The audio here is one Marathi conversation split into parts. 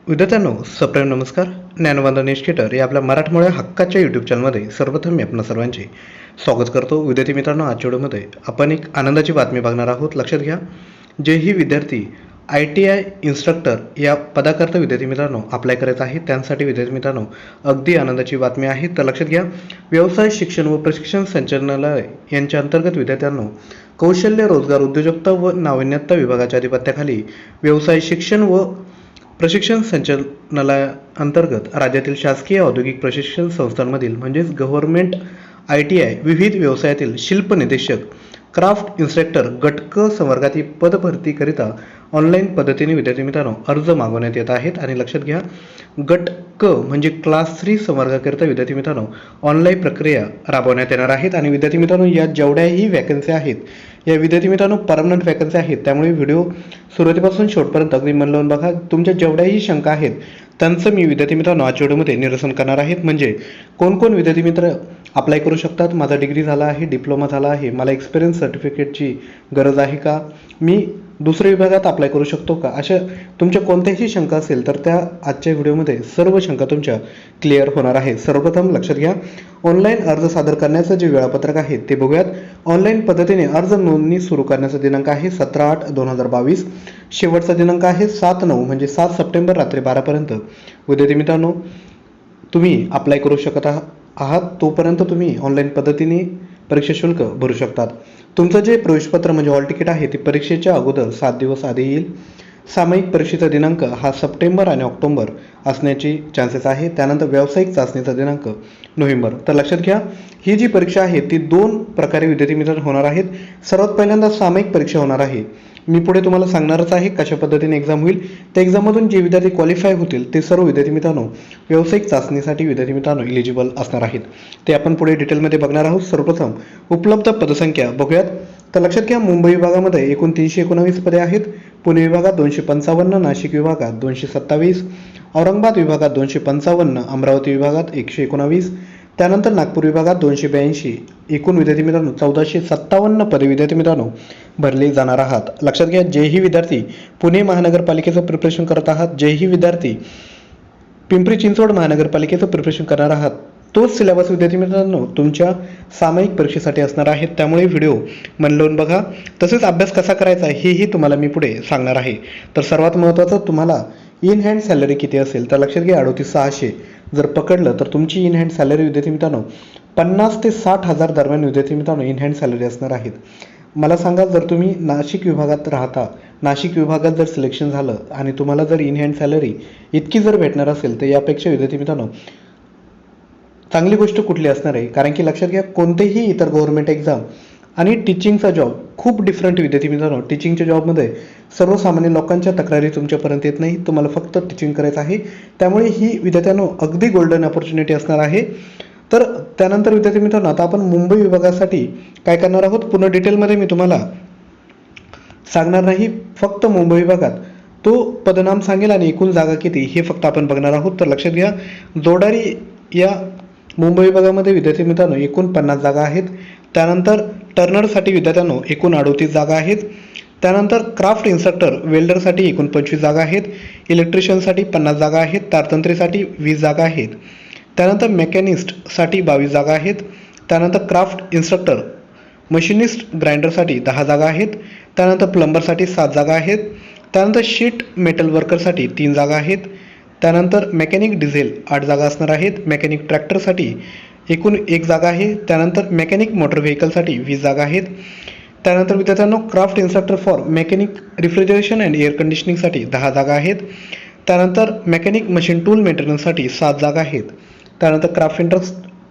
विद्यार्थ्यांनो, सप्रेम नमस्कार. ज्ञानवंदन इन्स्टिट्यूटर या आपल्या मराठमोळ्या हक्काच्या यूट्यूब चॅनलमध्ये सर्वप्रथम मी आपणा सर्वांचे स्वागत करतो. विद्यार्थी मित्रांनो, आजच्या व्हिडिओमध्ये आपण एक आनंदाची बातमी बघणार आहोत. लक्षात घ्या, जे ही विद्यार्थी ITI इन्स्ट्रक्टर या पदाकरता विद्यार्थी मित्रांनो अप्लाय करत आहेत, त्यांसाठी विद्यार्थी मित्रांनो अगदी आनंदाची बातमी आहे. तर लक्षात घ्या, व्यवसाय शिक्षण व प्रशिक्षण संचालनालय यांच्या अंतर्गत विद्यार्थ्यांनो कौशल्य रोजगार उद्योजकता व नाविन्यता विभागाच्या अधिपत्याखाली व्यवसाय शिक्षण व प्रशिक्षण संचालनालयाअंतर्गत राज्यातील शासकीय औद्योगिक प्रशिक्षण संस्थांमधील म्हणजेच गव्हर्नमेंट ITI विविध व्यवसायातील शिल्प निदेशक, क्राफ्ट इन्स्ट्रक्टर गट क संवर्गातील पदभरतीकरिता ऑनलाईन पद्धतीने विद्यार्थी मित्रांनो अर्ज मागवण्यात येत आहेत. आणि लक्षात घ्या, गट क म्हणजे क्लास 3 संवर्गाकरिता विद्यार्थी मित्रांनो ऑनलाईन प्रक्रिया राबवण्यात येणार आहेत. आणि विद्यार्थी मित्रांनो, या जेवढ्याही वॅकन्सी आहेत या विद्यार्थी मित्रांनो परमनंट वॅकन्सी आहेत, त्यामुळे व्हिडिओ सुरुवातीपासून शेवटपर्यंत अगदी मन लावून बघा. तुमच्या जेवढ्याही शंका आहेत त्यांचं मी विद्यार्थी मित्रांनो आजच्या व्हिडिओमध्ये निरसन करणार आहेत. म्हणजे कोण कोण विद्यार्थी मित्र अप्लाय करू शकतात, माझा डिग्री झाला आहे, डिप्लोमा झाला आहे, मला एक्सपिरियन्स सर्टिफिकेटची गरज आहे का, मी दुसऱ्या विभागात अप्लाय करू शकतो का, अशा तुमच्या कोणत्याही शंका असेल तर त्या आजच्या व्हिडिओमध्ये सर्व शंका तुमच्या क्लिअर होणार आहेत. सर्वप्रथम लक्षात घ्या, ऑनलाईन अर्ज सादर करण्याचं जे वेळापत्रक आहे ते बघूयात. ऑनलाईन पद्धतीने अर्ज नोंदणी सुरू करण्याचा दिनांक आहे 17/8/2022. शेवटचा दिनांक आहे 7/9 म्हणजे 7 सप्टेंबर रात्री 12 पर्यंत विद्यार्थी मित्रांनो तुम्ही अप्लाय करू शकत आहात. तोपर्यंत तुम्ही ऑनलाईन पद्धतीने परीक्षा शुल्क भरू शकतात. तुमचं जे प्रवेशपत्र म्हणजे हॉल तिकीट आहे ते परीक्षेच्या अगोदर 7 दिवस आधी येईल. सामायिक परीक्षेचा दिनांक हा सप्टेंबर आणि ऑक्टोबर असण्याची चान्सेस आहे. त्यानंतर व्यावसायिक चाचणीचा दिनांक नोव्हेंबर. तर लक्षात घ्या, ही जी परीक्षा आहे ती 2 प्रकारे विद्यार्थी मित्रांनो होणार आहेत. सर्वात पहिल्यांदा सामायिक परीक्षा होणार आहे. मी पुढे तुम्हाला सांगणारच आहे कशा पद्धतीने एक्झाम होईल. त्या एक्झाममधून जे विद्यार्थी क्वालिफाय होतील ते सर्व विद्यार्थी मित्रांनो व्यावसायिक चाचणीसाठी विद्यार्थी मित्रांनो इलिजिबल असणार आहेत. ते आपण पुढे डिटेलमध्ये बघणार आहोत. सर्वप्रथम उपलब्ध पदसंख्या बघूयात. तर लक्षात घ्या, मुंबई विभागामध्ये एकूण 319 पदे आहेत. पुणे विभागात 255, नाशिक विभागात 227, औरंगाबाद विभागात 255, अमरावती विभागात 119, त्यानंतर नागपूर विभागात 282. एकूण विद्यार्थी मित्रांनो 1457 पदे विद्यार्थी मित्रांनो भरले जाणार आहात. लक्षात घ्या, जेही विद्यार्थी पुणे महानगरपालिकेचं प्रिपरेशन करत आहात, जेही विद्यार्थी पिंपरी चिंचवड महानगरपालिकेचं प्रिपरेशन करणार आहात, तोच सिलेबस विद्यार्थी मित्रांनो तुमच्या सामायिक परीक्षेसाठी असणार आहेत. त्यामुळे व्हिडिओ मन लावून बघा. तसेच अभ्यास कसा करायचा हेही तुम्हाला मी पुढे सांगणार आहे. तर सर्वात महत्त्वाचं, तुम्हाला इन हँड सॅलरी किती असेल तर लक्षात घ्या 38,600 जर पकडलं तर तुमची इन हँड सॅलरी विद्यार्थी मित्रांनो 50 ते 60 हजार दरम्यान विद्यार्थी मित्रांनो इन हँड सॅलरी असणार आहेत. मला सांगा, जर तुम्ही नाशिक विभागात राहता, नाशिक विभागात जर सिलेक्शन झालं आणि तुम्हाला जर इन हँड सॅलरी इतकी जर भेटणार असेल तर यापेक्षा विद्यार्थी मित्रांनो चांगली गोष्ट कुठली असणार आहे. कारण की लक्षात घ्या, कोणतेही इतर गव्हर्नमेंट एक्झाम आणि टीचिंगचा जॉब खूप डिफरंट विद्यार्थी मित्रांनो. टीचिंगच्या जॉबमध्ये सर्वसामान्य लोकांच्या तक्रारी तुमच्यापर्यंत येत नाही, तुम्हाला फक्त टीचिंग करायचं आहे. त्यामुळे ही विद्यार्थ्यांनो अगदी गोल्डन अपॉर्च्युनिटी असणार आहे. तर त्यानंतर विद्यार्थी मित्रांनो आता आपण मुंबई विभागासाठी काय करणार आहोत पूर्ण डिटेलमध्ये मी तुम्हाला सांगणार नाही. फक्त मुंबई विभागात तो पदनाम सांगेल आणि एकूण जागा किती हे फक्त आपण बघणार आहोत. तर लक्षात घ्या, जोडारी या मुंबई विभागामध्ये विद्यार्थी मित्रांनो एकूण 50 जागा आहेत. त्यानंतर टर्नरसाठी विद्यार्थ्यांनो एकूण 38 जागा आहेत. त्यानंतर क्राफ्ट इन्स्ट्रक्टर वेल्डरसाठी एकूण 25 जागा आहेत. इलेक्ट्रिशियनसाठी 50 जागा आहेत. तारतंत्रीसाठी 20 जागा आहेत. त्यानंतर मेकॅनिस्टसाठी 22 जागा आहेत. त्यानंतर क्राफ्ट इन्स्ट्रक्टर मशिनिस्ट ग्राइंडरसाठी 10 जागा आहेत. त्यानंतर प्लंबरसाठी 7 जागा आहेत. त्यानंतर शीट मेटल वर्करसाठी 3 जागा आहेत. त्यानंतर मेकॅनिक डिझेल 8 जागा असणार आहेत. मेकॅनिक ट्रॅक्टरसाठी एकूण 1 जागा आहे. त्यानंतर मेकॅनिक मोटर व्हेकलसाठी 20 जागा आहेत. त्यानंतर विद्यार्थ्यांनो craft instructor for mechanic refrigeration and air कंडिशनिंगसाठी 10 जागा आहेत. त्यानंतर मेकॅनिक मशीन टूल मेंटेनन्ससाठी 7 जागा आहेत. त्यानंतर क्राफ्ट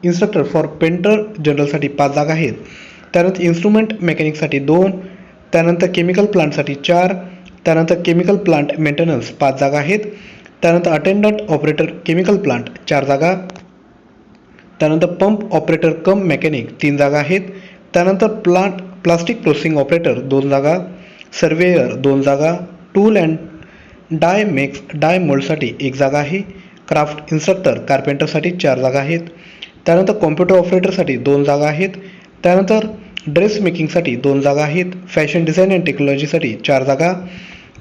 इन्स्ट्रक्टर फॉर पेंटर जनरलसाठी 5 जागा आहेत. त्यानंतर इन्स्ट्रुमेंट मेकॅनिकसाठी 2. त्यानंतर केमिकल प्लांटसाठी 4. त्यानंतर केमिकल प्लांट मेंटेनन्स 5 जागा आहेत. त्यानंतर अटेंडंट ऑपरेटर केमिकल प्लांट 4 जागा. त्यानंतर पंप ऑपरेटर कम मेकॅनिक 3 जागा आहेत. त्यानंतर प्लास्टिक प्रोसेसिंग ऑपरेटर 2 जागा. सर्वेयर 2 जागा. टूल अँड डाय मोल्डसाठी 1 जागा आहे. क्राफ्ट इन्स्ट्रक्टर कार्पेंटरसाठी 4 जागा आहेत. त्यानंतर कॉम्प्युटर ऑपरेटरसाठी 2 जागा आहेत. त्यानंतर ड्रेस मेकिंगसाठी 2 जागा आहेत. फॅशन डिझाईन अँड टेक्नॉलॉजीसाठी 4 जागा.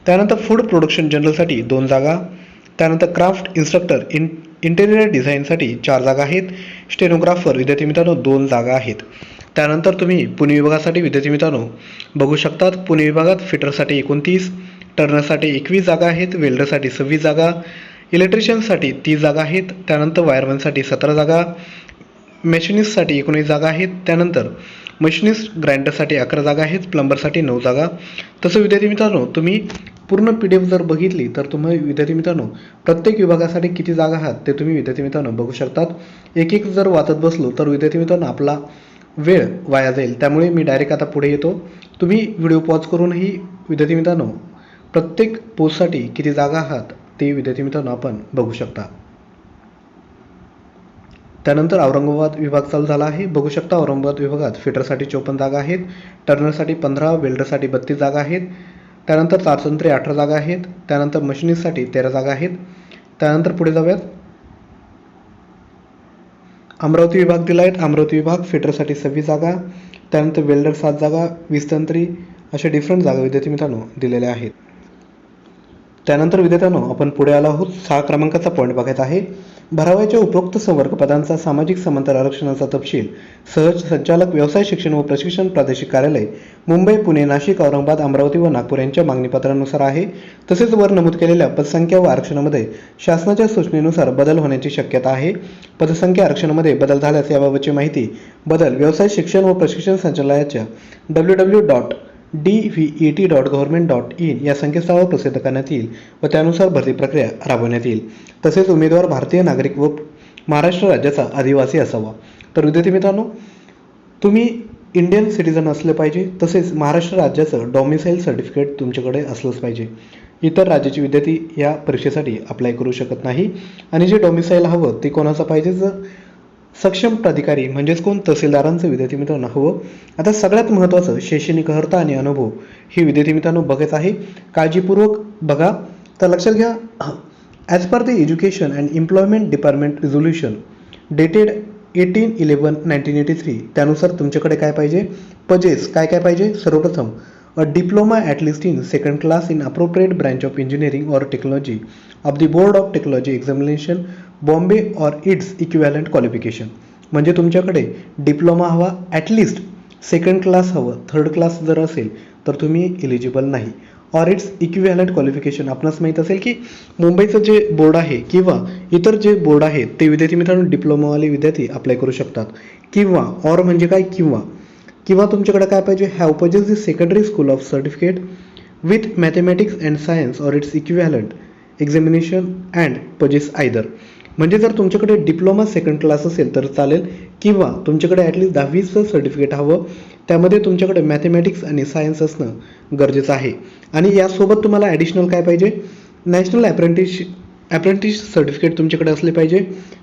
त्यानंतर फूड प्रोडक्शन जनरलसाठी 2 जागा. त्यानंतर क्राफ्ट इन्स्ट्रक्टर इंटेरियर डिझाईनसाठी 4 जागा आहेत. स्टेनोग्राफर विद्यार्थी मित्रांनो 2 जागा आहेत. त्यानंतर तुम्ही पुणे विभागासाठी विद्यार्थी मित्रांनो बघू शकतात. पुणे विभागात फिटरसाठी 29, टर्नरसाठी 21 जागा आहेत. वेल्डरसाठी 26 जागा, इलेक्ट्रिशियनसाठी 30 जागा आहेत. त्यानंतर वायरमनसाठी 17 जागा, मशिनिस्टसाठी 19 जागा आहेत. त्यानंतर मशिनिस्ट ग्राइंडरसाठी 11 जागा आहेत. प्लंबरसाठी 9 जागा. तसं विद्यार्थी मित्रांनो तुम्ही पूर्ण PDF जर बघितली तर तुम्ही विद्यार्थी मित्रांनो प्रत्येक विभागासाठी किती जागा आहात ते तुम्ही विद्यार्थी मित्रांनो बघू शकतात. एक एक जर वाचत बसलो तर विद्यार्थी मित्रांनो आपला वेळ वाया जाईल. त्यामुळे मी डायरेक्ट आता पुढे येतो. तुम्ही व्हिडिओ पॉज करूनही विद्यार्थी मित्रांनो प्रत्येक पोस्टसाठी किती जागा आहात ते विद्यार्थी मित्रांनो आपण बघू शकता. त्यानंतर औरंगाबाद विभाग चालू झाला आहे. बघू शकता औरंगाबाद विभागात फिटरसाठी 54 जागा आहेत. टर्नरसाठी 15, वेल्डरसाठी 32 जागा आहेत. त्यानंतर तारतंत्रे 18 जागा आहेत. त्यानंतर मशिनिस्टसाठी 13 जागा आहेत. त्यानंतर पुढे जाऊयात. अमरावती विभाग दिला आहे. अमरावती विभाग फिटरसाठी 26 जागा, त्यानंतर वेल्डर 7 जागा, 20 तंत्री अशा डिफरंट जागा विद्यार्थी मित्रांनो दिलेल्या आहेत. त्यानंतर विद्यार्थ्यांनो आपण पुढे आलो आहोत. 6 क्रमांकाचा पॉईंट बघायचा आहे. भरावयाच्या उपरोक्त संवर्ग पदांचा सामाजिक समांतर आरक्षणाचा तपशील सहज संचालक व्यवसाय शिक्षण व प्रशिक्षण प्रादेशिक कार्यालय मुंबई, पुणे, नाशिक, औरंगाबाद, अमरावती व नागपूर यांच्या मागणीपत्रानुसार आहे. तसेच वर नमूद केलेल्या पदसंख्या व आरक्षणामध्ये शासनाच्या सूचनेनुसार बदल होण्याची शक्यता आहे. पदसंख्या आरक्षणामध्ये बदल झाल्यास याबाबतची माहिती बदल व्यवसाय शिक्षण व प्रशिक्षण संचालनालयाच्या www.dvet.government.in या संकेतस्थळावर प्रसिद्ध करण्यात येईल व त्यानुसार भरती प्रक्रिया राबवण्यात येईल. तसेच उमेदवार भारतीय नागरिक व महाराष्ट्र राज्याचा आदिवासी असावा. तर विद्यार्थी मित्रांनो तुम्ही इंडियन सिटीजन असले पाहिजे. तसेच महाराष्ट्र राज्याचं डॉमिसाईल सर्टिफिकेट तुमच्याकडे असलंच पाहिजे. इतर राज्याचे विद्यार्थी या परीक्षेसाठी अप्लाय करू शकत नाही. आणि जे डॉमिसाईल हवं ते कोणाचं पाहिजे, जर सक्षम प्राधिकारी म्हणजेच कोण, तहसीलदारांचं विद्यार्थी मित्रांनो हवं. आता सगळ्यात महत्त्वाचं शैक्षणिक अर्हता आणि अनुभव हे विद्यार्थी मित्रांनो बघायचं आहे. काळजीपूर्वक बघा. तर लक्षात घ्या, as per the education and employment department resolution dated 18/11/1983 त्यानुसार तुमच्याकडे काय पाहिजे, पजेस काय काय पाहिजे. सर्वप्रथम a diploma at least in second class in appropriate branch of engineering or technology of the board of technology examination Bombay or its equivalent qualification. म्हणजे तुमच्याकडे डिप्लोमा हवा, ॲटलिस्ट सेकंड क्लास हवं, थर्ड क्लास जर असेल तर तुम्ही एलिजिबल नाही. Or its equivalent qualification. आपणास माहीत असेल की मुंबईचं जे बोर्ड आहे किंवा इतर जे बोर्ड आहेत ते विद्यार्थी मित्रांनो डिप्लोमावाले विद्यार्थी अप्लाय करू शकतात. किंवा ऑर म्हणजे काय, किंवा तुमच्याकडे काय पाहिजे, have possess the secondary school of certificate with mathematics and science or its equivalent examination and possess either. म्हणजे जर तुमच्याकडे डिप्लोमा सेकंड क्लास असेल तर चालेल, किंवा तुमच्याकडे ॲटलिस्ट 10वीचं सर्टिफिकेट हवं, त्यामध्ये तुमच्याकडे मॅथमॅटिक्स आणि सायन्स असणं गरजेचं आहे. आणि यासोबत तुम्हाला ॲडिशनल काय पाहिजे, नॅशनल अप्रेंटिस सर्टिफिकेट तुमच्याकडे असले पाहिजे.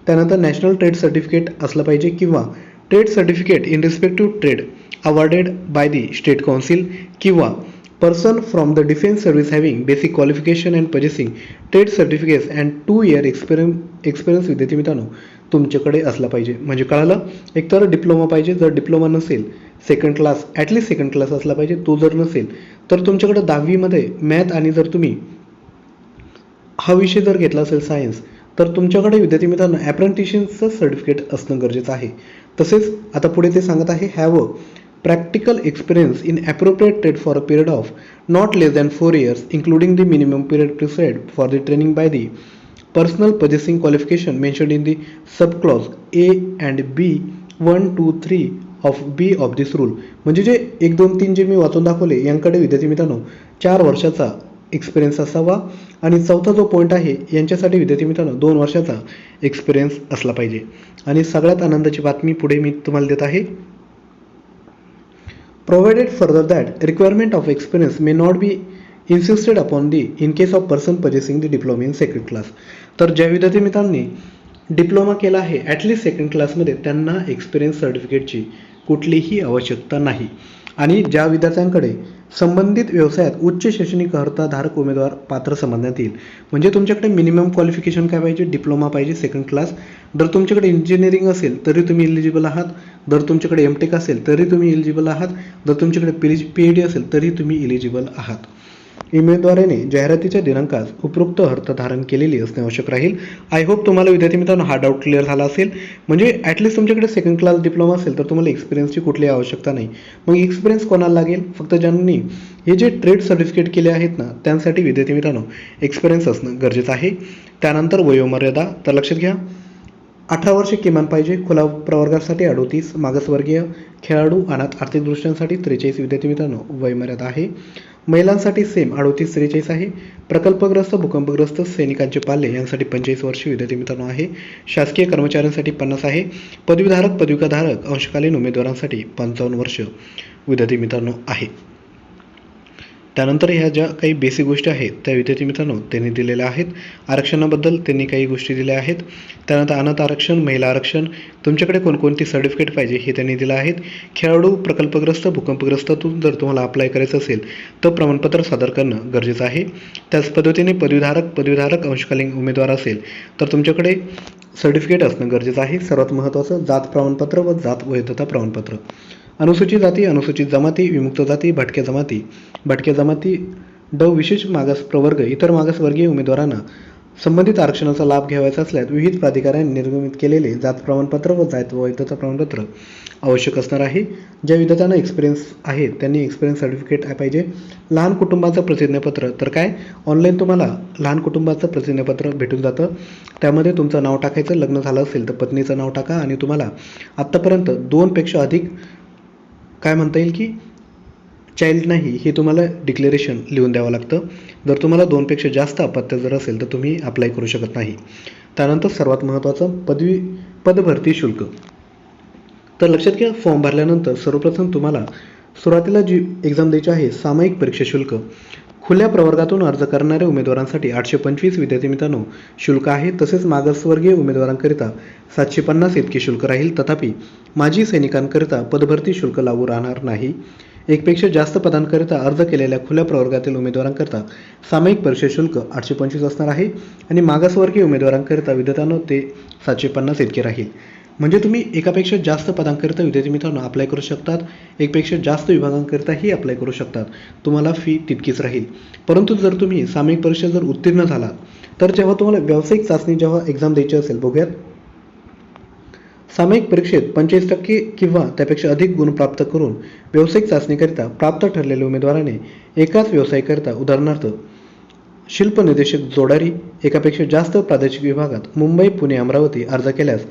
त्यानंतर नॅशनल ट्रेड सर्टिफिकेट असलं पाहिजे, किंवा trade certificate in respective trade awarded by the state council, किंवा person from the defence service having basic qualification and possessing trade certificates and 2 year experience विद्यार्थी मित्रांनो तुमच्याकडे असला पाहिजे. म्हणजे कळालं, एकतर डिप्लोमा पाहिजे, जर डिप्लोमा नसेल second class, at least second class असला पाहिजे. तो जर नसेल तर तुमच्याकडे 10वीमध्ये मॅथ आणि जर तुम्ही हा विषय जर घेतला असेल सायन्स तर तुमच्याकडे विद्यार्थी मित्रांनो अप्रेंटिसचं सर्टिफिकेट असणं गरजेचं आहे. तसेच आता पुढे ते सांगत आहे, have a practical experience in appropriate trade for a period of not less than 4 years including the minimum period prescribed for the training by the personal purchasing qualification mentioned in the subclause A and B 1, 2, 3 of B of this rule. म्हणजे जे 1, 2, 3 जे मी वाचून दाखवले यांकडे विद्यार्थी मित्रांनो 4 वर्षाचा एक्सपिरियन्स असावा. आणि चौथा जो पॉईंट आहे यांच्यासाठी विद्यार्थी मित्रांनो 2 वर्षाचा एक्सपिरियन्स असला पाहिजे. आणि सगळ्यात आनंदाची बातमी पुढे मी तुम्हाला देत आहे. Provided further that requirement of experience may not be insisted upon in case of person purchasing the diploma in second class. तर ज्या विद्यार्थी मित्रांनी डिप्लोमा केला आहे ॲटलिस्ट सेकंड क्लासमध्ये त्यांना एक्सपिरियन्स सर्टिफिकेटची कुठलीही आवश्यकता नाही. आणि ज्या विद्यार्थ्यांकडे संबंधित व्यवसायात उच्च शैक्षणिक अर्हता धारक उमेदवार पात्र समजण्यात येईल. म्हणजे तुमच्याकडे मिनिमम क्वालिफिकेशन काय पाहिजे, डिप्लोमा पाहिजे सेकंड क्लास. जर तुमच्याकडे इंजिनिअरिंग असेल तरी तुम्ही एलिजिबल आहात. जर तुमच्याकडे MTech असेल तरी तुम्ही एलिजिबल आहात. जर तुमच्याकडे PhD असेल तरी तुम्ही एलिजिबल आहात. उमेदवाराने जाहिरातीच्या दिनांकास उपरोक्त अर्थ धारण केलेली असणे आवश्यक राहील. आय होप तुम्हाला विद्यार्थी मित्रांनो हा डाऊट क्लिअर झाला असेल. म्हणजे ॲटलिस्ट तुमच्याकडे सेकंड क्लास डिप्लोमा असेल तर तुम्हाला एक्सपिरियन्सची कुठलीही आवश्यकता नाही. मग एक्सपिरियन्स कोणाला लागेल? फक्त ज्यांनी हे जे ट्रेड सर्टिफिकेट केले आहेत ना त्यांसाठी विद्यार्थी मित्रांनो एक्सपिरियन्स असणं गरजेचं आहे. त्यानंतर वयोमर्यादा तर लक्षात घ्या 18 वर्षे किमान पाहिजे. खुला प्रवर्गासाठी 38, मागासवर्गीय, खेळाडू, अनाथ आर्थिकदृष्ट्यांसाठी 43 विद्यार्थी मित्रांनो वयोमर्यादा आहे. महिलांसाठी सेम 38-43 आहे. प्रकल्पग्रस्त, भूकंपग्रस्त, सैनिकांचे पाल्य यांसाठी 45 वर्षे विद्यार्थी मित्रांनो आहे. शासकीय कर्मचाऱ्यांसाठी 50 आहे. पदवीधारक, पदविकाधारक, अंशकालीन उमेदवारांसाठी 55 वर्ष विद्यार्थी मित्रांनो आहे. त्यानंतर ह्या ज्या काही बेसिक गोष्टी आहेत त्या विद्यार्थी मित्रांनो त्यांनी दिलेल्या आहेत. आरक्षणाबद्दल त्यांनी काही गोष्टी दिल्या आहेत. त्यानंतर अनाथ आरक्षण, महिला आरक्षण, तुमच्याकडे कोणकोणती सर्टिफिकेट पाहिजे हे त्यांनी दिलं आहेत. खेळाडू, प्रकल्पग्रस्त, भूकंपग्रस्तातून जर तुम्हाला अप्लाय करायचं असेल तर प्रमाणपत्र सादर करणं गरजेचं आहे. त्याच पद्धतीने पदवीधारक अंशकालीन उमेदवार असेल तर तुमच्याकडे सर्टिफिकेट असणं गरजेचं आहे. सर्वात महत्त्वाचं जात प्रमाणपत्र व जात वैधता प्रमाणपत्र. अनुसूचित जाती, अनुसूचित जमाती, विमुक्त जाती, भटक्या जमाती, विशेष मागास प्रवर्ग, इतर मागासवर्गीय उमेदवारांना संबंधित आरक्षणाचा लाभ घ्यावयाचा असल्यास विविध प्राधिकाऱ्यांनी निर्गमित केलेले जात प्रमाणपत्र व जात वैधता प्रमाणपत्र आवश्यक असणार आहे. ज्या विद्यार्थ्यांना एक्सपिरियन्स आहे त्यांनी एक्सपिरियन्स सर्टिफिकेट पाहिजे. लहान कुटुंबाचं प्रतिज्ञापत्र तर काय ऑनलाईन तुम्हाला लहान कुटुंबाचं प्रतिज्ञापत्र भेटून जातं. त्यामध्ये तुमचं नाव टाकायचं, लग्न झालं असेल तर पत्नीचं नाव टाका आणि तुम्हाला आत्तापर्यंत 2पेक्षा अधिक काय म्हणता येईल की चाइल्ड नाही हे तुम्हाला डिक्लेरेशन लिहून द्यावं लागतं. जर तुम्हाला 2पेक्षा जास्त अपत्य जर असेल तर तुम्ही अप्लाय करू शकत नाही. त्यानंतर सर्वात महत्त्वाचं पदभरती शुल्क. तर लक्षात घ्या फॉर्म भरल्यानंतर सर्वप्रथम तुम्हाला सुरुवातीला जी एक्झाम द्यायची आहे सामायिक परीक्षा शुल्क खुल्या प्रवर्गातून अर्ज करणाऱ्या उमेदवारांसाठी 825 विद्यार्थी मित्रांनो शुल्क आहे. तसेच मागासवर्गीय उमेदवारांकरिता 750 इतके शुल्क राहील. तथापि माजी सैनिकांकरिता पदभरती शुल्क लागू राहणार नाही. एकपेक्षा जास्त पदांकरिता अर्ज केलेल्या खुल्या प्रवर्गातील उमेदवारांकरिता सामायिक परीक्षा शुल्क 825 असणार आहे आणि मागासवर्गीय उमेदवारांकरिता विद्यार्थ्यांनो ते 750 इतके राहील. म्हणजे तुम्ही एकापेक्षा जास्त पदांकरिता विद्यार्थी मित्रांनो अप्लाय करू शकतात. एकपेक्षा जास्त विभागांकरिताही अप्लाय करू शकतात. तुम्हाला फी तितकीच राहील. परंतु जर तुम्ही सामायिक परीक्षा जर उत्तीर्ण झालात तर जेव्हा तुम्हाला व्यावसायिक चाचणी जेव्हा एक्झाम द्यायची असेल बघूयात. सामायिक परीक्षेत 45% किंवा त्यापेक्षा अधिक गुण प्राप्त करून व्यावसायिक चाचणीकरिता प्राप्त ठरलेल्या उमेदवाराने एकाच व्यवसायाकरिता उदाहरणार्थ शिल्प निर्देशक जोडारी एकापेक्षा जास्त प्रादेशिक विभागात मुंबई, पुणे, अमरावती अर्ज केल्यास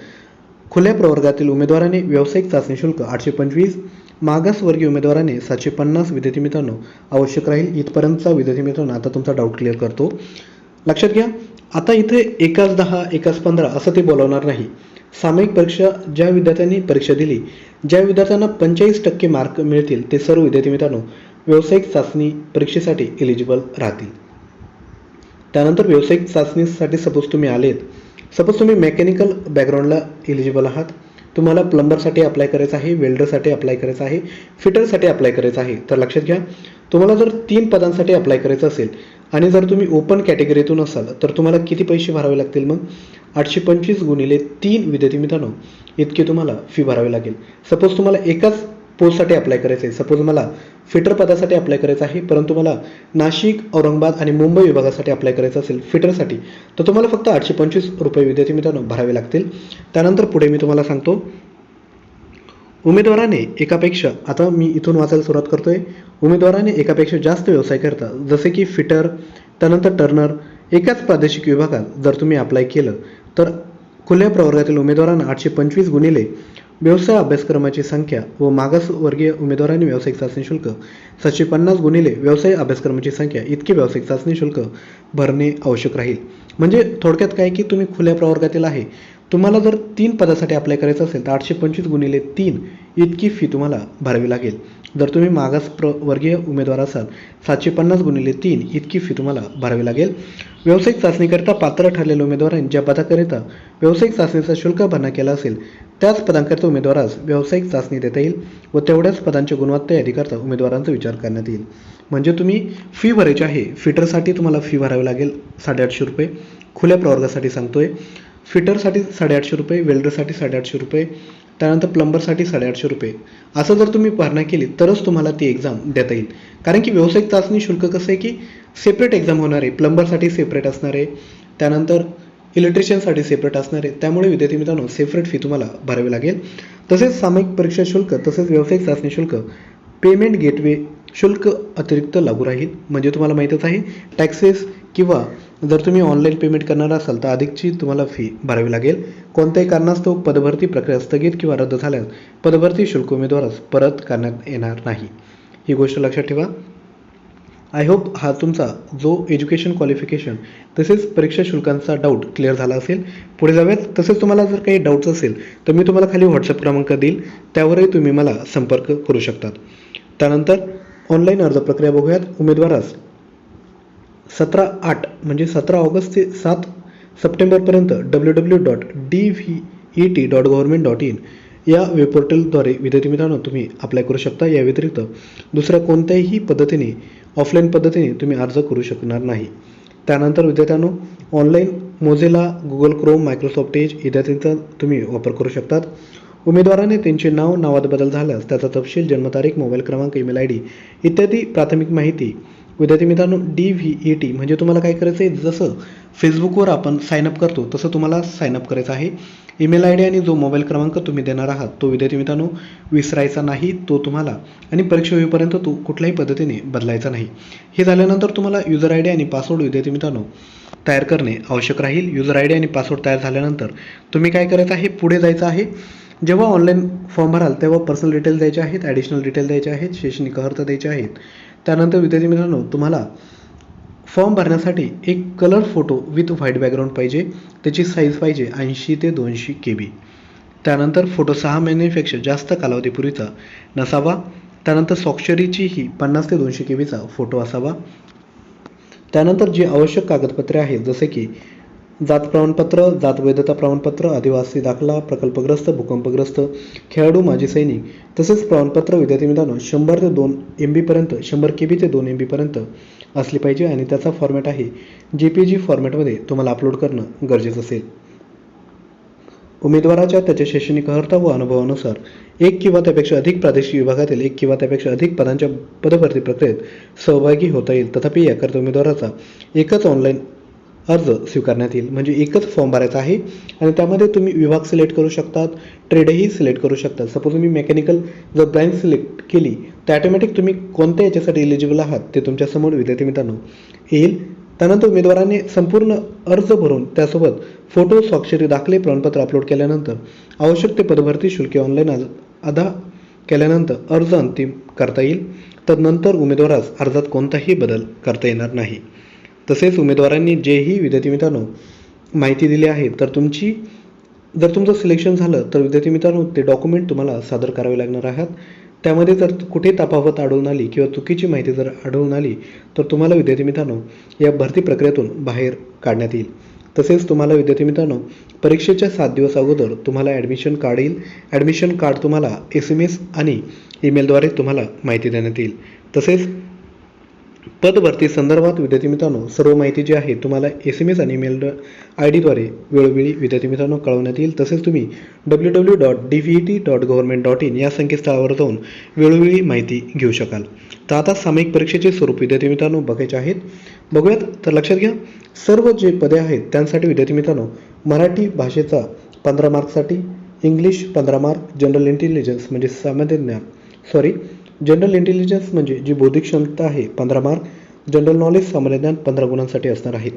खुल्या प्रवर्गातील उमेदवाराने व्यावसायिक चाचणी शुल्क 825, मागासवर्गीय उमेदवाराने 750 विद्यार्थी मित्रांनो आवश्यक राहील. इथपर्यंतचा विद्यार्थी मित्रांनो आता तुमचा डाऊट क्लिअर करतो. लक्षात घ्या आता इथे एकाच 10 एकाच 15 असं ते बोलवणार नाही. सामायिक परीक्षा ज्या विद्यार्थ्यांनी परीक्षा दिली, ज्या विद्यार्थ्यांना 45% मार्क मिळतील ते सर्व विद्यार्थी मित्रांनो व्यावसायिक चाचणी परीक्षेसाठी एलिजिबल राहतील. त्यानंतर व्यावसायिक चाचणीसाठी सपोज तुम्ही आलेत, सपोज तुम्ही मेकॅनिकल बॅकग्राऊंडला एलिजिबल आहात, तुम्हाला प्लंबरसाठी अप्लाय करायचं आहे, वेल्डरसाठी अप्लाय करायचं आहे, फिटरसाठी अप्लाय करायचं आहे. तर लक्षात घ्या तुम्हाला जर 3 पदांसाठी अप्लाय करायचं असेल आणि जर तुम्ही ओपन कॅटेगरीतून असाल तर तुम्हाला किती पैसे भरावे लागतील? मग 825 गुणिले 3 विद्यार्थी मित्रांनो इतके तुम्हाला फी भरावी लागेल. सपोज तुम्हाला एकाच पोस्टसाठी अप्लाय करायचं आहे, सपोज मला फिटर पदासाठी अप्लाय करायचं आहे परंतु मला नाशिक, औरंगाबाद आणि मुंबई विभागासाठी अप्लाय करायचं असेल फिटरसाठी तर तुम्हाला फक्त 825 रुपये विद्यार्थी मित्रांनो भरावे लागतील. त्यानंतर पुढे मी तुम्हाला सांगतो उमेदवाराने एकापेक्षा, आता मी इथून वाचायला सुरुवात करतोय, उमेदवाराने एकापेक्षा जास्त व्यवसाय करता जसे की फिटर, त्यानंतर टर्नर एकाच प्रादेशिक विभागात जर तुम्ही अप्लाय केलं तर खुल्या प्रवर्गातील उमेदवारांना 825 गुणिले व्यवसाय अभ्यासक्रमाची संख्या व मागासवर्गीय उमेदवारांनी व्यावसायिक चाचणी शुल्क 750 गुणिले व्यवसाय अभ्यासक्रमाची संख्या इतके व्यावसायिक चाचणी शुल्क भरणे आवश्यक राहील. म्हणजे थोडक्यात काय की तुम्ही खुल्या प्रवर्गातील आहे, तुम्हाला जर 3 पदासाठी अप्लाय करायचं असेल तर 825 गुणिले 3 इतकी फी तुम्हाला भरावी लागेल. जर तुम्ही मागास प्रवर्गीय उमेदवार असाल 750 गुणिले 3 इतकी फी तुम्हाला भरावी लागेल. व्यावसायिक चाचणीकरिता पात्र ठरलेल्या उमेदवारांनी ज्या पदाकरिता व्यावसायिक चाचणीचा शुल्क भरणा केला असेल त्याच पदांकरिता उमेदवारास व्यावसायिक चाचणी देता येईल व तेवढ्याच पदांच्या गुणवत्ता यादीकरता उमेदवारांचा विचार करण्यात येईल. म्हणजे तुम्ही फी भरायची आहे. फिटरसाठी तुम्हाला फी भरावी लागेल 850 रुपये, खुल्या प्रवर्गासाठी सांगतोय. फिटरसाठी 850 रुपये, वेल्डरसाठी 850 रुपये, त्यानंतर प्लंबरसाठी 850 रुपये. असं जर तुम्ही भरणा केली तरच तुम्हाला ती एक्झाम देता येईल. कारण की व्यावसायिक चाचणी शुल्क कसं आहे की सेपरेट एक्झाम होणार आहे. प्लंबरसाठी सेपरेट असणार आहे, त्यानंतर इलेक्ट्रिशियनसाठी सेपरेट असणार आहे. त्यामुळे विद्यार्थी मित्रांनो सेपरेट फी तुम्हाला भरावी लागेल. तसेच सामायिक परीक्षा शुल्क तसेच व्यावसायिक चाचणी शुल्क पेमेंट गेटवे शुल्क अतिरिक्त लागू राहील. म्हणजे तुम्हाला माहीतच आहे टॅक्सेस किंवा जर तुम्ही ऑनलाईन पेमेंट करणार असाल तर अधिकची तुम्हाला फी भरावी लागेल. कोणत्याही कारणास्तव पदभरती प्रक्रिया स्थगित किंवा रद्द झाल्यास पदभरती शुल्क उमेदवारास परत करण्यात येणार नाही. ही गोष्ट लक्षात ठेवा. आय होप हा तुमचा जो एज्युकेशन क्वालिफिकेशन तसेच परीक्षा शुल्कांचा डाऊट क्लिअर झाला असेल. पुढे जाऊयात. तसेच तुम्हाला जर काही डाऊट्स असेल तर मी तुम्हाला खाली व्हॉट्सअप क्रमांक देईल, त्यावरही तुम्ही मला संपर्क करू शकतात. त्यानंतर ऑनलाईन अर्ज प्रक्रिया बघूयात. उमेदवारास 17/8 म्हणजे 17 ऑगस्ट ते 7 सप्टेंबरपर्यंत www.dvet.government.in या वेब पोर्टलद्वारे विद्यार्थी मित्रांनो तुम्ही अप्लाय करू शकता. या व्यतिरिक्त दुसऱ्या कोणत्याही पद्धतीने ऑफलाईन पद्धतीने तुम्ही अर्ज करू शकणार नाही. त्यानंतर विद्यार्थ्यांनो online Mozilla, Google Chrome, Microsoft Edge इत्यादींचा तुम्ही वापर करू शकतात. उमेदवाराने त्यांचे नाव, नावात बदल झाल्यास त्याचा तपशील, जन्मतारीख, मोबाईल क्रमांक, ईमेल ID इत्यादी प्राथमिक माहिती विद्यार्थी मित्रांनो DVET म्हणजे तुम्हाला काय करायचं आहे, जसं फेसबुकवर आपण साईनअप करतो तसं तुम्हाला साईनअप करायचं आहे. ईमेल ID आणि जो मोबाईल क्रमांक तुम्ही देणार आहात तो विद्यार्थी मित्रांनो विसरायचा नाही. तो तुम्हाला आणि परीक्षा होईपर्यंत तो कुठल्याही पद्धतीने बदलायचा नाही. हे झाल्यानंतर तुम्हाला युजर ID आणि पासवर्ड विद्यार्थी मित्रांनो तयार करणे आवश्यक राहील. युजर ID आणि पासवर्ड तयार झाल्यानंतर तुम्ही काय करायचं आहे, पुढे जायचं आहे. जेव्हा ऑनलाईन फॉर्म भराल तेव्हा पर्सनल डिटेल द्यायचे आहेत, ॲडिशनल डिटेल द्यायचे आहेत, शैक्षणिक अर्हता द्यायचे आहेत. त्यानंतर विद्यार्थी मित्रांनो तुम्हाला फॉर्म भरण्यासाठी एक colour photo with white background पाहिजे. त्याची साईज पाहिजे 80 ते 200 KB. त्यानंतर फोटो 6 महिन्यांपेक्षा जास्त कालावधीपूर्वीचा नसावा. त्यानंतर स्वाक्षरीचीही 50 ते 200 KBचा फोटो असावा. त्यानंतर जी आवश्यक कागदपत्रे आहेत जसे की जात प्रमाणपत्र, जात वैधता प्रमाणपत्र, आदिवासी दाखला, प्रकल्पग्रस्त, भूकंपग्रस्त, खेळाडू, माजी सैनिक तसेच प्रमाणपत्र विद्यार्थी मित्रांनो 100 ते 2 MB पर्यंत 100 KB ते 2 MB पर्यंत असली पाहिजे आणि त्याचा फॉर्मॅट आहे JPG फॉर्मॅटमध्ये तुम्हाला अपलोड करणं गरजेचं असेल. उमेदवाराच्या त्याच्या शैक्षणिक अर्हता व अनुभवानुसार एक किंवा त्यापेक्षा अधिक प्रादेशिक विभागातील एक किंवा त्यापेक्षा अधिक पदांच्या पदभरती प्रक्रियेत सहभागी होता येईल. तथापि याकरता उमेदवाराचा एकच ऑनलाईन अर्ज स्वीकारण्यात येईल. म्हणजे एकच फॉर्म भरायचा आहे आणि त्यामध्ये तुम्ही विभाग सिलेक्ट करू शकतात, ट्रेडही सिलेक्ट करू शकतात. सपोज तुम्ही मेकॅनिकल जर ब्रँच सिलेक्ट केली तर ॲटोमॅटिक तुम्ही कोणत्या याच्यासाठी एलिजिबल आहात ते तुमच्यासमोर विद्यार्थी मित्रांनो येईल. त्यानंतर उमेदवाराने संपूर्ण अर्ज भरून त्यासोबत फोटो, स्वाक्षरी, दाखले, प्रमाणपत्र अपलोड केल्यानंतर आवश्यक ते पदभरती शुल्क ऑनलाईन अदा केल्यानंतर अर्ज अंतिम करता येईल. तदनंतर उमेदवारास अर्जात कोणताही बदल करता येणार नाही. तसेच उमेदवारांनी जेही विद्यार्थी मित्रांनो माहिती दिली आहे तर जर तुमचं सिलेक्शन झालं तर विद्यार्थी मित्रांनो ते डॉक्युमेंट तुम्हाला सादर करावे लागणार आहेत. त्यामध्ये जर कुठे तफावत आढळून आली किंवा चुकीची माहिती जर आढळून आली तर तुम्हाला विद्यार्थी मित्रांनो या भरती प्रक्रियेतून बाहेर काढण्यात येईल. तसेच तुम्हाला विद्यार्थी मित्रांनो परीक्षेच्या 7 दिवस अगोदर तुम्हाला ॲडमिशन कार्ड येईल. ॲडमिशन कार्ड तुम्हाला SMS आणि ईमेलद्वारे तुम्हाला माहिती देण्यात येईल. तसेच पदभरती संदर्भात विद्यार्थी मित्रांनो सर्व माहिती जी आहे तुम्हाला SMS आणि ईमेल IDद्वारे वेळोवेळी विद्यार्थी मित्रांनो कळवण्यात येईल. तसेच तुम्ही www.dvet.government.in या संकेतस्थळावर जाऊन वेळोवेळी माहिती घेऊ शकाल. तर आता सामायिक परीक्षेचे स्वरूप विद्यार्थी मित्रांनो बघायचे आहेत. बघूयात. तर लक्षात घ्या, सर्व जे पदे आहेत त्यांसाठी विद्यार्थी मित्रांनो मराठी भाषेचा 15 मार्कसाठी, इंग्लिश 15 मार्क, जनरल इंटेलिजन्स म्हणजे सामान्य ज्ञान जनरल इंटेलिजन्स म्हणजे जी बौद्धिक क्षमता आहे 15 मार्क, जनरल नॉलेज सामान्य ज्ञान 15 गुणांसाठी असणार आहेत.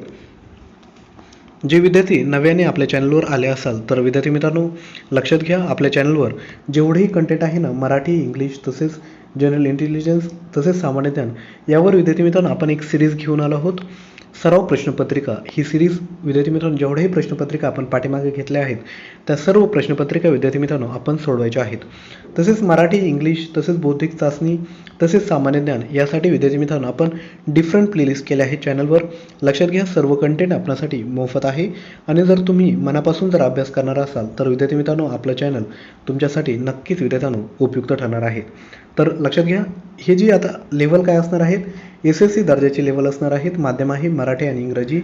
जे विद्यार्थी नव्याने आपल्या चॅनलवर आले असाल तर विद्यार्थी मित्रांनो लक्षात घ्या, आपल्या चॅनलवर जेवढेही कंटेंट आहे ना मराठी, इंग्लिश तसेच जनरल इंटेलिजन्स तसेच सामान्य ज्ञान यावर विद्यार्थी मित्रांनो आपण एक सिरीज घेऊन आलो आहोत. सराव प्रश्नपत्रिका ही सिरीज विद्यार्थी मित्रांनो जेवढ्याही प्रश्नपत्रिका आपण पाठीमागे घेतल्या आहेत त्या सर्व प्रश्नपत्रिका विद्यार्थी मित्रांनो आपण सोडवायच्या आहेत. तसेच मराठी, इंग्लिश तसेच बौद्धिक चाचणी तसेच सामान्य ज्ञान यासाठी विद्यार्थी मित्रांनो आपण डिफरंट प्लेलिस्ट केल्या आहेत चॅनलवर. लक्षात घ्या, सर्व कंटेंट आपणासाठी मोफत आहे आणि जर तुम्ही मनापासून जर अभ्यास करणार असाल तर विद्यार्थी मित्रांनो आपलं चॅनल तुमच्यासाठी नक्कीच विद्यार्थ्यांनो उपयुक्त ठरणार आहे. तर लक्षात घ्या, हे जी आता लेवल काय असणार आहेत, SSC दर्जाचे लेवल असणार आहेत. माध्यम आहे मराठी आणि इंग्रजी.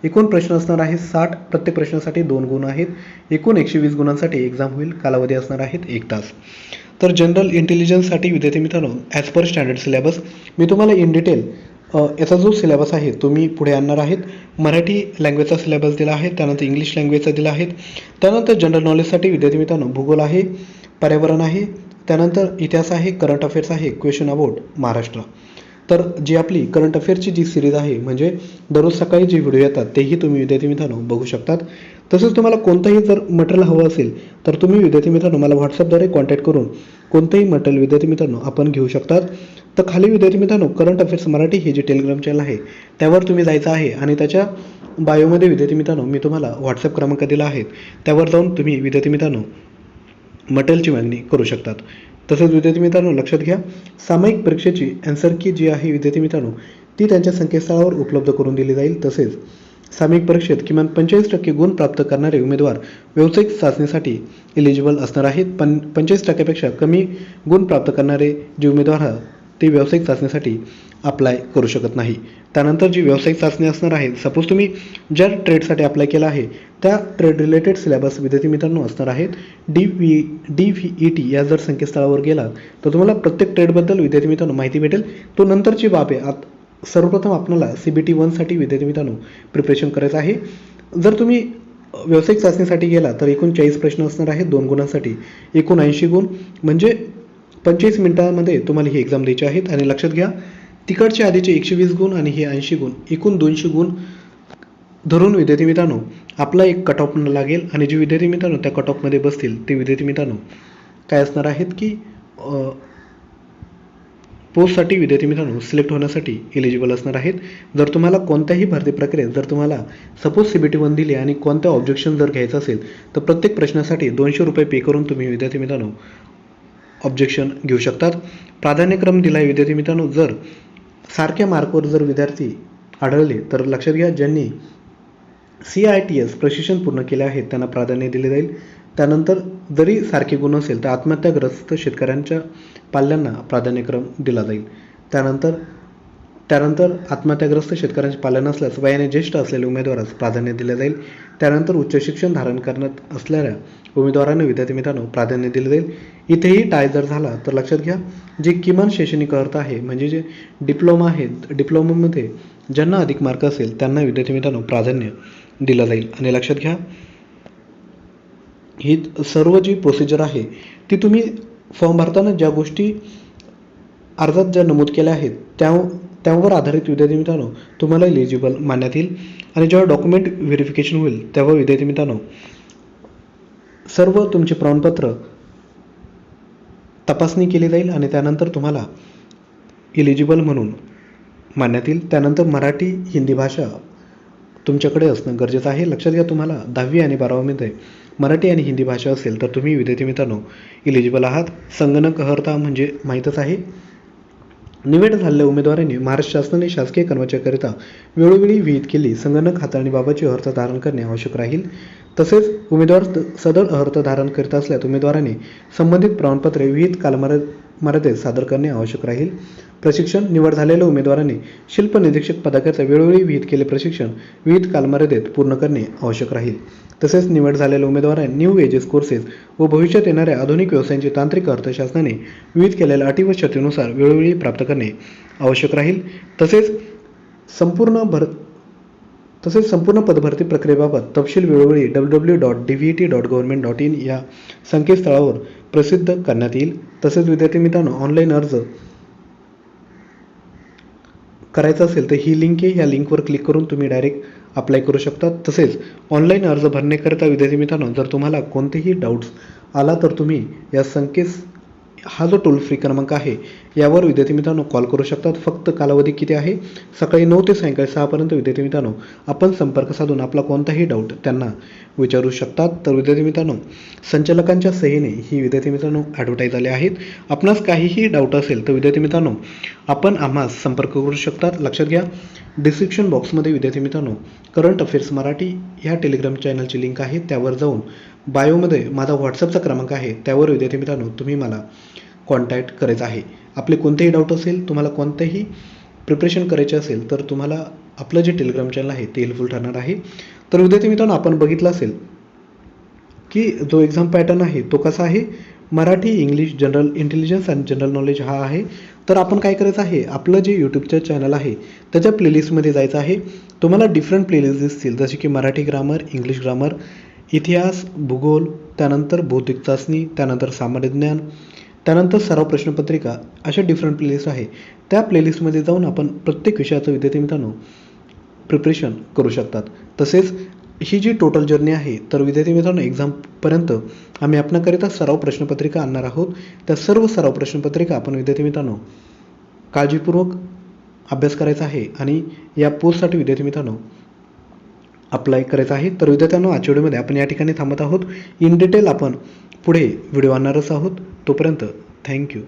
एकूण प्रश्न असणार आहेत 60. प्रत्येक प्रश्नासाठी 2 गुण आहेत. एकूण 120 गुणांसाठी एक्झाम होईल. कालावधी असणार आहेत 1 तास. तर जनरल इंटेलिजन्ससाठी विद्यार्थी मित्रांनो, ॲज पर स्टँडर्ड सिलेबस मी तुम्हाला इन डिटेल याचा जो सिलेबस आहे तो मी पुढे आणणार आहेत. मराठी लँग्वेजचा सिलेबस दिला आहे, त्यानंतर इंग्लिश लँग्वेजचा दिला आहे, त्यानंतर जनरल नॉलेजसाठी विद्यार्थी मित्रांनो भूगोल आहे, पर्यावरण आहे, त्यानंतर इतिहास आहे, करंट अफेअर्स आहे, क्वेश्चन अबाउट महाराष्ट्र. तर जी आपली करंट अफेअर्सची जी सिरीज आहे, म्हणजे दररोज सकाळी जे व्हिडिओ येतात तेही तुम्ही विद्यार्थी मित्रांनो बघू शकतात. तसंच तुम्हाला कोणतंही जर मटेरियल हवं असेल तर तुम्ही विद्यार्थी मित्रांनो मला व्हॉट्सअपद्वारे कॉन्टॅक्ट करून कोणतंही मटेरियल विद्यार्थी मित्रांनो आपण घेऊ शकतात. तर खाली विद्यार्थी मित्रांनो करंट अफेअर्स मराठी हे जे टेलिग्राम चॅनल आहे त्यावर तुम्ही जायचं आहे आणि त्याच्या बायोमध्ये विद्यार्थी मित्रांनो मी तुम्हाला व्हॉट्सअप क्रमांक दिला आहे, त्यावर जाऊन तुम्ही विद्यार्थी मित्रांनो मटेरियलची मागणी करू शकतात. तसेच विद्यार्थी मित्रांनो लक्षात घ्या, सामायिक परीक्षेची ॲन्सर की जी आहे विद्यार्थी मित्रांनो ती त्यांच्या संकेतस्थळावर उपलब्ध करून दिली जाईल. तसेच सामायिक परीक्षेत किमान 45% गुण प्राप्त करणारे उमेदवार व्यावसायिक चाचणीसाठी एलिजिबल असणार आहेत. 45%पेक्षा कमी गुण प्राप्त करणारे जे उमेदवार आहेत ते व्यावसायिक चाचणीसाठी अप्लाय करू शकत नाही. त्यानंतर जी व्यावसायिक चाचणी असणार आहे, सपोज तुम्ही ज्या ट्रेडसाठी अप्लाय केला आहे त्या ट्रेड रिलेटेड सिलेबस विद्यार्थी मित्रांनो असणार आहेत. DVET या जर संकेतस्थळावर गेला तर तुम्हाला प्रत्येक ट्रेडबद्दल विद्यार्थी मित्रांनो माहिती भेटेल. तो नंतरची बाब आहे. सर्वप्रथम आपल्याला CBT 1साठी विद्यार्थी मित्रांनो प्रिपरेशन करायचं आहे. जर तुम्ही व्यावसायिक चाचणीसाठी गेला तर एकूण 40 प्रश्न असणार आहेत 2 गुणांसाठी, एकूण 80 गुण, म्हणजे 45 मिनिटांमध्ये तुम्हाला ही एक्झाम द्यायची आहेत. आणि लक्षात घ्या, तिकडचे आधीचे 120 गुण आणि हे 80 गुण, एकूण 200 गुण धरून विद्यार्थी मित्रांनो आपला एक कट ऑफ लागेल. आणि जे विद्यार्थी मित्रांनो त्या कट ऑफमध्ये बसतील ते विद्यार्थी मित्रांनो काय असणार आहेत की पोस्टसाठी विद्यार्थी मित्रांनो सिलेक्ट होण्यासाठी एलिजिबल असणार आहेत. जर तुम्हाला कोणत्याही भरती प्रक्रियेत जर तुम्हाला सपोज CBT 1 दिली आणि कोणत्या ऑब्जेक्शन जर घ्यायचं असेल तर प्रत्येक प्रश्नासाठी 200 रुपये पे करून तुम्ही विद्यार्थी मित्रांनो ऑब्जेक्शन घेऊ शकतात. प्राधान्यक्रम दिला आहे विद्यार्थी मित्रांनो. जर सारख्या मार्कवर जर विद्यार्थी आढळले तर लक्षात घ्या, ज्यांनी CITS प्रशिक्षण पूर्ण केले आहे त्यांना प्राधान्य दिले जाईल. त्यानंतर जरी सारखे गुण असेल तर आत्महत्याग्रस्त शेतकऱ्यांच्या पाल्यांना प्राधान्यक्रम दिला जाईल. त्यानंतर आत्महत्याग्रस्त शेतकऱ्यांचे पाल्य नसल्यास वयाने ज्येष्ठ असलेल्या उमेदवारास प्राधान्य दिले जाईल. त्यानंतर उच्च शिक्षण धारण करण्यात असलेल्या उमेदवारांना विद्यार्थी मित्रांनो प्राधान्य दिले जाईल. इथेही टाय जर झाला तर लक्षात घ्या, जे किमान शैक्षणिक अर्थ आहे म्हणजे जे डिप्लोमा आहे, डिप्लोमामध्ये ज्यांना अधिक मार्क असेल त्यांना विद्यार्थी मित्रांनो प्राधान्य दिलं जाईल. आणि लक्षात घ्या, ही सर्व जी प्रोसिजर आहे ती तुम्ही फॉर्म भरताना ज्या गोष्टी अर्जात ज्या नमूद केल्या आहेत त्यावर आधारित विद्यार्थी मित्रांनो तुम्हाला एलिजिबल मानण्यात येईल. आणि जेव्हा डॉक्युमेंट व्हेरिफिकेशन होईल तेव्हा विद्यार्थी मित्रांनो सर्व तुमचे प्रमाणपत्र तपासणी केली जाईल आणि त्यानंतर तुम्हाला एलिजिबल म्हणून मानण्यात येईल. त्यानंतर मराठी हिंदी भाषा तुमच्याकडे असणं गरजेचं आहे. लक्षात घ्या, तुम्हाला 10वी आणि 12वीमध्ये मराठी आणि हिंदी भाषा असेल तर तुम्ही विद्यार्थी मित्रांनो एलिजिबल आहात. संगणक अर्हता म्हणजे माहीतच आहे. निवड झालेल्या उमेदवारांनी महाराष्ट्र शासनाने शासकीय कर्मचाऱ्यांकरिता वेळोवेळी विहित केली संगणक हाताळणीबाबतची अर्हता धारण करणे आवश्यक राहील. तसेच उमेदवार सदर अर्हता धारण करीत असल्यास उमेदवारांनी संबंधित प्रमाणपत्रे विहित कालमर्यादेत सादर करणे आवश्यक राहील. प्रशिक्षण निवड झालेल्या उमेदवारांनी शिल्प निरीक्षक पदाकरिता वेळोवेळी विहित केले प्रशिक्षण विहित कालमर्यादेत पूर्ण करणे आवश्यक राहील. तसेच निवड झालेल्या उमेदवारांनी न्यू एजेस कोर्सेस व भविष्यात येणाऱ्या आधुनिक व्यवसायांची तांत्रिक अर्थ शासनाने विहित केलेल्या अटी व शर्तीनुसार वेळोवेळी प्राप्त करणे आवश्यक राहील. तसेच संपूर्ण पदभरती प्रक्रियेबाबत तपशील वेळोवेळी www.dvet.government.in या संकेतस्थळावर प्रसिद्ध करण्यात येईल. तसेच विद्यार्थी मित्रांनो ऑनलाईन अर्ज करायचा असेल तर ही लिंक आहे, या लिंकवर क्लिक करून तुम्ही डायरेक्ट अप्लाय करू शकता. तसेच ऑनलाईन अर्ज भरण्याकरिता विद्यार्थी मित्रांनो जर तुम्हाला कोणतेही डाऊट्स आला तर तुम्ही या हा जो टोल फ्री क्रमांक आहे यावर विद्यार्थी मित्रांनो कॉल करू शकतात. फक्त कालावधी किती आहे? सकाळी 9 ते सायंकाळी 6 पर्यंत विद्यार्थी मित्रांनो आपण संपर्क साधून आपला कोणताही डाऊट त्यांना विचारू शकतात. तर विद्यार्थी मित्रांनो संचालकांच्या सहीने ही विद्यार्थी मित्रांनो ॲडव्हर्टाईज आले आहेत. आपणास काहीही डाऊट असेल तर विद्यार्थी मित्रांनो आपण आम्हास संपर्क करू शकतात. लक्षात घ्या, डिस्क्रिप्शन बॉक्समध्ये विद्यार्थी मित्रांनो करंट अफेअर्स मराठी ह्या टेलिग्राम चॅनलची लिंक आहे, त्यावर जाऊन बायोमध्ये माझा व्हॉट्सअपचा क्रमांक आहे, त्यावर विद्यार्थी मित्रांनो तुम्ही मला कॉन्टॅक्ट करायचा आहे. आपले कोणतेही डाऊट असेल, तुम्हाला कोणतेही प्रिपरेशन करायचे असेल तर तुम्हाला आपलं जे टेलिग्राम चॅनल आहे ते हेल्पफुल ठरणार आहे. तर विद्यार्थी मित्रांनो, आपण बघितलं असेल की जो एक्झाम पॅटर्न आहे तो कसा आहे, मराठी, इंग्लिश, जनरल इंटेलिजन्स आणि जनरल नॉलेज हा आहे. तर आपण काय करायचं आहे, आपलं जे यूट्यूबचं चॅनल आहे त्याच्या प्लेलिस्टमध्ये जायचं आहे. तुम्हाला डिफरंट प्लेलिस्ट दिसतील, जसे की मराठी ग्रामर, इंग्लिश ग्रामर, इतिहास, भूगोल, त्यानंतर बौद्धिक चाचणी, त्यानंतर सामान्य ज्ञान, त्यानंतर सराव प्रश्नपत्रिका, अशा डिफरंट प्लेलिस्ट आहे. त्या प्लेलिस्टमध्ये जाऊन आपण प्रत्येक विषयाचं विद्यार्थी मित्रांनो प्रिपरेशन करू शकतात. तसेच ही जी टोटल जर्नी आहे, तर विद्यार्थी मित्रांनो एक्झामपर्यंत आम्ही आपणाकरिता सराव प्रश्नपत्रिका आणणार आहोत. त्या सर्व सराव प्रश्नपत्रिका आपण विद्यार्थी मित्रांनो काळजीपूर्वक अभ्यास करायचा आहे आणि या पोस्टसाठी विद्यार्थी मित्रांनो अप्लाय करायचं आहे. तर विद्यार्थ्यांनो, आजच्या व्हिडिओमध्ये आपण या ठिकाणी थांबत आहोत. इन डिटेल आपण पुढे व्हिडिओ आणणारच आहोत. तोपर्यंत थँक्यू.